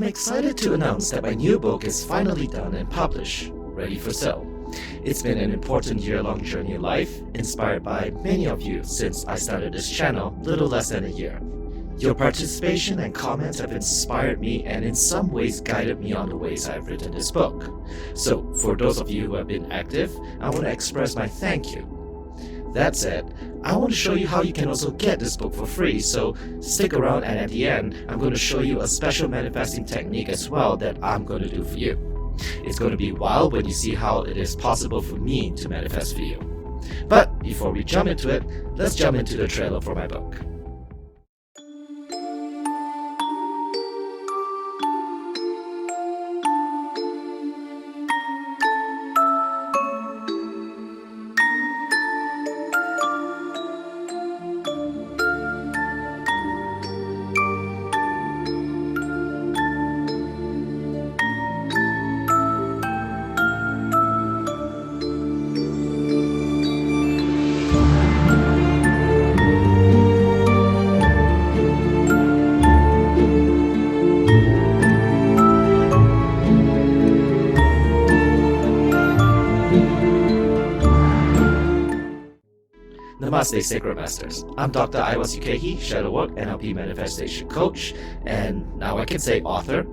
I'm excited to announce that my new book is finally done and published, ready for sale. It's been an important year-long journey in life, inspired by many of you since I started this channel little less than a year. Your participation and comments have inspired me and in some ways guided me on the ways I've written this book. So, for those of you who have been active, I want to express my thank you. That said, I want to show you how you can also get this book for free, so stick around, and at the end, I'm going to show you a special manifesting technique as well that I'm going to do for you. It's going to be wild when you see how it is possible for me to manifest for you. But before we jump into it, let's jump into the trailer for my book. Namaste, Sacred Masters. I'm Dr. Iwas Ukehi, Shadowwork NLP Manifestation Coach, and now I can say author.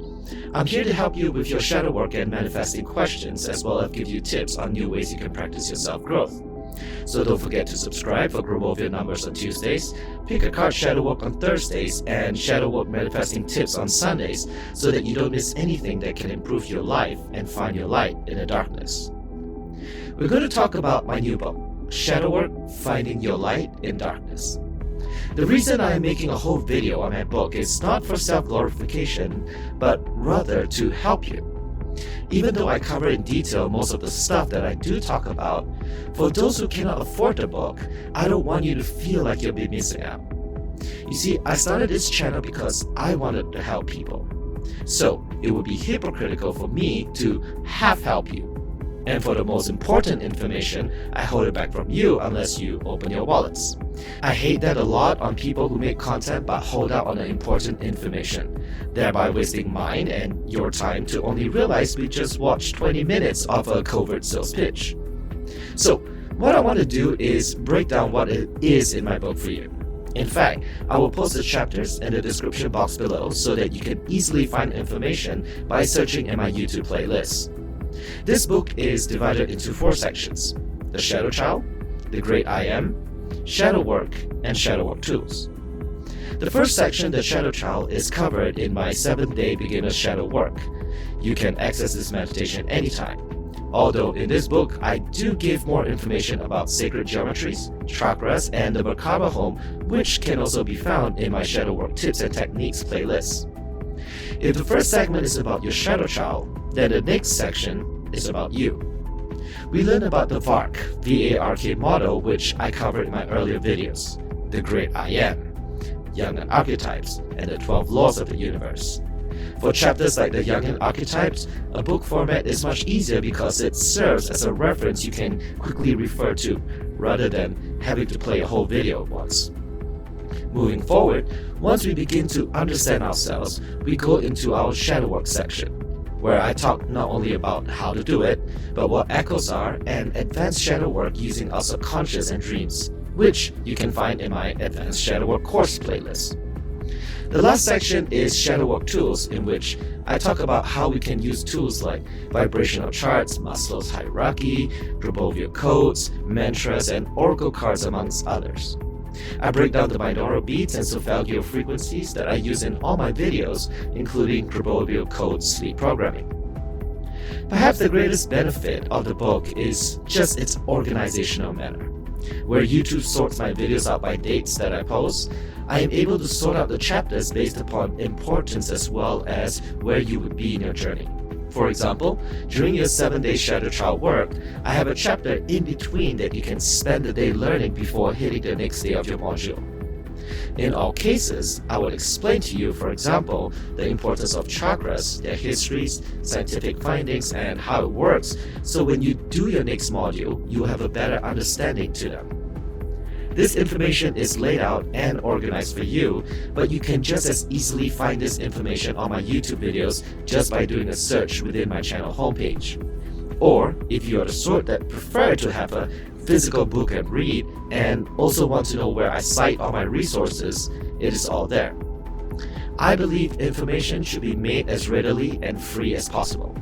I'm here to help you with your shadowwork and manifesting questions, as well as give you tips on new ways you can practice your self-growth. So don't forget to subscribe for Growmovia numbers on Tuesdays, pick a card shadowwork on Thursdays, and shadowwork manifesting tips on Sundays, so that you don't miss anything that can improve your life and find your light in the darkness. We're going to talk about my new book, Shadowwork, Finding Your Light in Darkness. The reason I am making a whole video on my book is not for self-glorification, but rather to help you. Even though I cover in detail most of the stuff that I do talk about, for those who cannot afford the book, I don't want you to feel like you'll be missing out. You see, I started this channel because I wanted to help people. So it would be hypocritical for me to half help you. And for the most important information, I hold it back from you unless you open your wallets. I hate that a lot on people who make content but hold out on the important information, thereby wasting mine and your time to only realize we just watched 20 minutes of a covert sales pitch. So, what I want to do is break down what it is in my book for you. In fact, I will post the chapters in the description box below so that you can easily find information by searching in my YouTube playlist. This book is divided into 4 sections: the Shadow Child, the Great I Am, Shadow Work, and Shadow Work Tools. The first section, the Shadow Child, is covered in my 7-day beginner shadow work. You can access this meditation anytime. Although in this book, I do give more information about sacred geometries, chakras, and the Merkaba home, which can also be found in my Shadow Work Tips and Techniques playlist. If the first segment is about your Shadow Child, then the next section is about you. We learn about the VARK, V-A-R-K model, which I covered in my earlier videos, the Great I Am, Jungian archetypes, and the 12 laws of the universe. For chapters like the Jungian archetypes, a book format is much easier because it serves as a reference you can quickly refer to, rather than having to play a whole video at once. Moving forward, once we begin to understand ourselves, we go into our shadow work section, where I talk not only about how to do it, but what echoes are and advanced shadow work using our subconscious and dreams, which you can find in my Advanced Shadow Work course playlist. The last section is Shadow Work Tools, in which I talk about how we can use tools like vibrational charts, Maslow's hierarchy, Grabovia codes, mantras, and oracle cards, amongst others. I break down the binaural beats and solfeggio frequencies that I use in all my videos, including Grabovia code sleep programming. Perhaps the greatest benefit of the book is just its organizational manner. Where YouTube sorts my videos out by dates that I post, I am able to sort out the chapters based upon importance as well as where you would be in your journey. For example, during your 7-day Shadow Child work, I have a chapter in between that you can spend the day learning before hitting the next day of your module. In all cases, I will explain to you, for example, the importance of chakras, their histories, scientific findings, and how it works, so when you do your next module, you will have a better understanding to them. This information is laid out and organized for you, but you can just as easily find this information on my YouTube videos just by doing a search within my channel homepage. Or if you are the sort that prefer to have a physical book and read and also want to know where I cite all my resources, it is all there. I believe information should be made as readily and free as possible.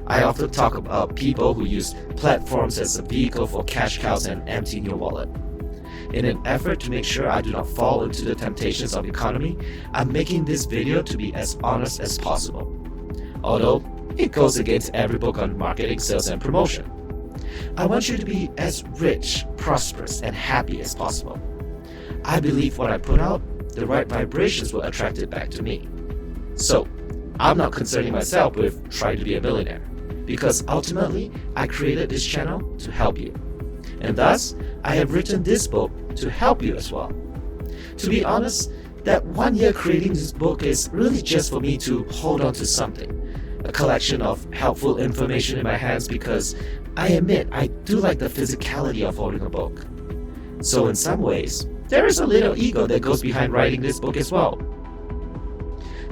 I often talk about people who use platforms as a vehicle for cash cows and emptying your wallet. In an effort to make sure I do not fall into the temptations of economy, I'm making this video to be as honest as possible. Although it goes against every book on marketing, sales, and promotion. I want you to be as rich, prosperous, and happy as possible. I believe what I put out, the right vibrations will attract it back to me. So, I'm not concerning myself with trying to be a millionaire, because ultimately, I created this channel to help you. And thus, I have written this book to help you as well. To be honest, that 1 year creating this book is really just for me to hold on to something. A collection of helpful information in my hands, because I admit I do like the physicality of holding a book. So in some ways, there is a little ego that goes behind writing this book as well.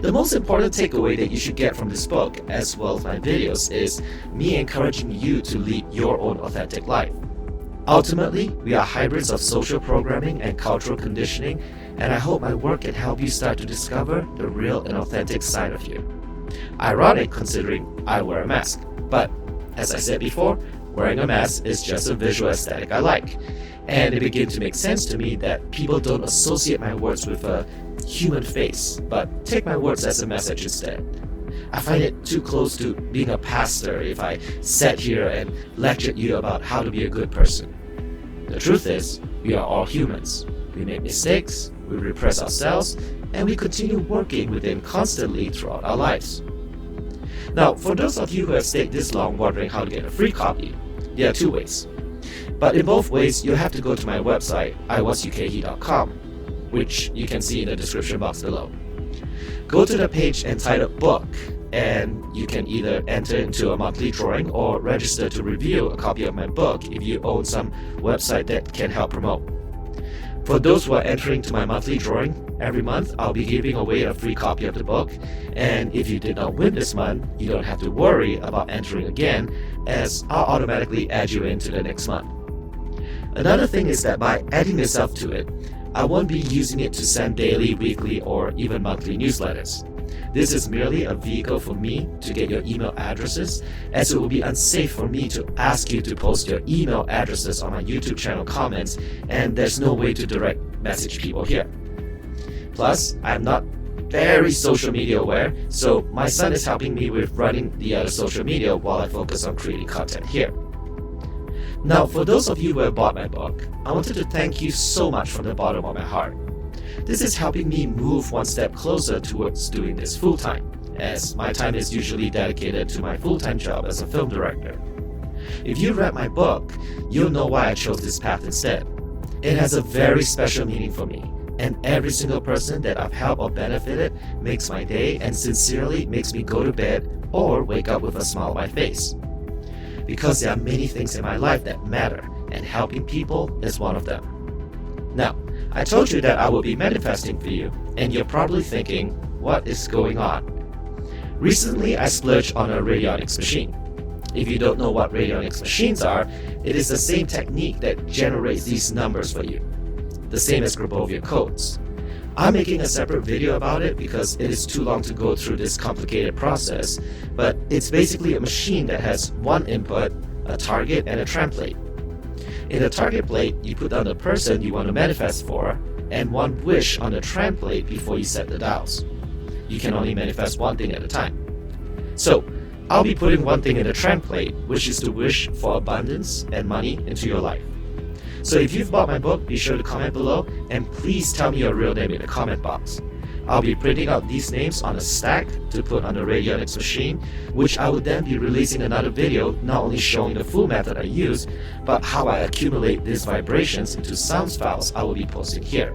The most important takeaway that you should get from this book, as well as my videos, is me encouraging you to lead your own authentic life. Ultimately, we are hybrids of social programming and cultural conditioning, and I hope my work can help you start to discover the real and authentic side of you. Ironic considering I wear a mask, but as I said before, wearing a mask is just a visual aesthetic I like, and it began to make sense to me that people don't associate my words with a human face, but take my words as a message instead. I find it too close to being a pastor if I sat here and lectured you about how to be a good person. The truth is, we are all humans. We make mistakes, we repress ourselves, and we continue working within constantly throughout our lives. Now, for those of you who have stayed this long wondering how to get a free copy, there are two ways. But in both ways, you'll have to go to my website, iwasukeihi.com, which you can see in the description box below. Go to the page entitled Book, and you can either enter into a monthly drawing or register to review a copy of my book if you own some website that can help promote. For those who are entering to my monthly drawing, every month I'll be giving away a free copy of the book, and if you did not win this month, you don't have to worry about entering again, as I'll automatically add you into the next month. Another thing is that by adding yourself to it, I won't be using it to send daily, weekly, or even monthly newsletters. This is merely a vehicle for me to get your email addresses, as it will be unsafe for me to ask you to post your email addresses on my YouTube channel comments, and there's no way to direct message people here. Plus, I'm not very social media aware, so my son is helping me with running the other social media while I focus on creating content here. Now, for those of you who have bought my book, I wanted to thank you so much from the bottom of my heart. This is helping me move one step closer towards doing this full-time, as my time is usually dedicated to my full-time job as a film director. If you read my book, you'll know why I chose this path instead. It has a very special meaning for me, and every single person that I've helped or benefited makes my day and sincerely makes me go to bed or wake up with a smile on my face. Because there are many things in my life that matter, and helping people is one of them. Now, I told you that I will be manifesting for you, and you're probably thinking, what is going on? Recently, I splurged on a Radionics machine. If you don't know what Radionics machines are, it is the same technique that generates these numbers for you, the same as Grabovia codes. I'm making a separate video about it because it is too long to go through this complicated process, but it's basically a machine that has one input, a target, and a template. In the target plate, you put down the person you want to manifest for, and one wish on the template before you set the dials. You can only manifest one thing at a time. So, I'll be putting one thing in the template, which is to wish for abundance and money into your life. So if you've bought my book, be sure to comment below, and please tell me your real name in the comment box. I'll be printing out these names on a stack to put on the Radionics machine, which I will then be releasing another video not only showing the full method I use, but how I accumulate these vibrations into sounds files I will be posting here.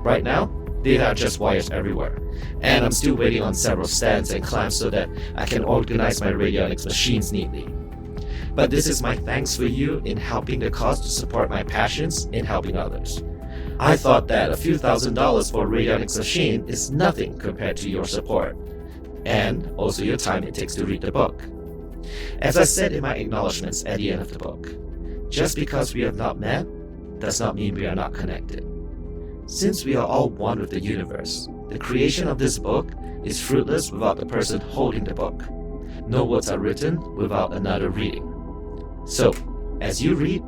Right now, data are just wires everywhere, and I'm still waiting on several stands and clamps so that I can organize my Radionics machines neatly. But this is my thanks for you in helping the cause to support my passions in helping others. I thought that a few $1,000s for Radionics Machine is nothing compared to your support, and also your time it takes to read the book. As I said in my acknowledgements at the end of the book, just because we have not met does not mean we are not connected. Since we are all one with the universe, the creation of this book is fruitless without the person holding the book. No words are written without another reading. So, as you read,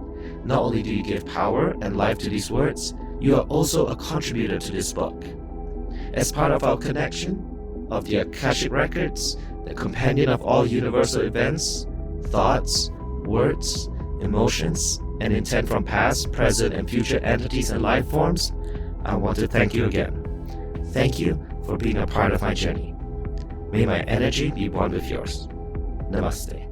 not only do you give power and life to these words, you are also a contributor to this book. As part of our connection of the Akashic Records, the companion of all universal events, thoughts, words, emotions, and intent from past, present, and future entities and life forms, I want to thank you again. Thank you for being a part of my journey. May my energy be one with yours. Namaste.